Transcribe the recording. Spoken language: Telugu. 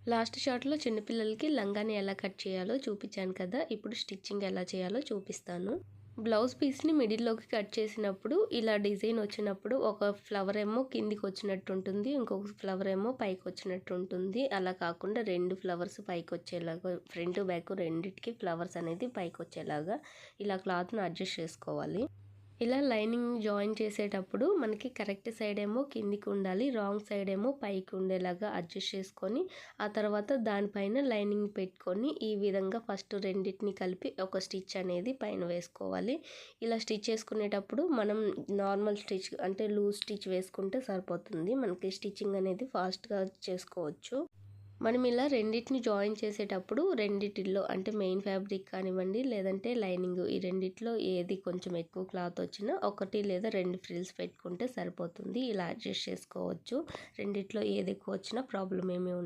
లాస్ట్ షార్ట్‌లో చిన్న పిల్లలకి లంగాని ఎలా కట్ చేయాలో చూపించాను కదా! ఇప్పుడు స్టిచ్చింగ్ ఎలా చేయాలో చూపిస్తాను. బ్లౌజ్ పీస్‌ని మిడిల్‌లోకి కట్ చేసినప్పుడు ఇలా డిజైన్ వచ్చినప్పుడు ఒక ఫ్లవర్ ఏమో కిందికొచ్చినట్టు ఉంటుంది. ఇంకొక ఫ్లవర్ ఏమో పైకొచ్చినట్టు ఉంటుంది. అలా కాకుండా 2 ఫ్లవర్స్ పైకొచ్చేలాగా ఫ్రంట్, బ్యాక్ రెండిటికి ఫ్లవర్స్ అనేది పైకొచ్చేలాగా ఇలా క్లాత్‌ని అడ్జస్ట్ చేసుకోవాలి. ఇలా లైనింగ్ జాయిన్ చేసేటప్పుడు మనకి కరెక్ట్ సైడ్ ఏమో కిందికి ఉండాలి. రాంగ్ సైడ్ ఏమో పైకి ఉండేలాగా అడ్జస్ట్ చేసుకొని, ఆ తర్వాత దానిపైన లైనింగ్ పెట్టుకొని ఈ విధంగా ఫస్ట్ రెండిటిని కలిపి ఒక స్టిచ్ అనేది పైన వేసుకోవాలి. ఇలా స్టిచ్ చేసుకునేటప్పుడు మనం నార్మల్ స్టిచ్ అంటే లూజ్ స్టిచ్ వేసుకుంటే సరిపోతుంది. మనకి స్టిచ్చింగ్ అనేది ఫాస్ట్‌గా చేసుకోవచ్చు. మనం ఇలా రెండిటిని జాయిన్ చేసేటప్పుడు రెండిటిల్లో అంటే మెయిన్ ఫ్యాబ్రిక్ కానివ్వండి, లేదంటే లైనింగ్ ఈ రెండిట్లో ఏది కొంచెం ఎక్కువ క్లాత్ వచ్చినా 1 లేదా 2 ఫ్రిల్స్ పెట్టుకుంటే సరిపోతుంది. ఇలా అడ్జస్ట్ చేసుకోవచ్చు. రెండిట్లో ఏది ఎక్కువ వచ్చినా ప్రాబ్లమ్ ఏమీ ఉండదు.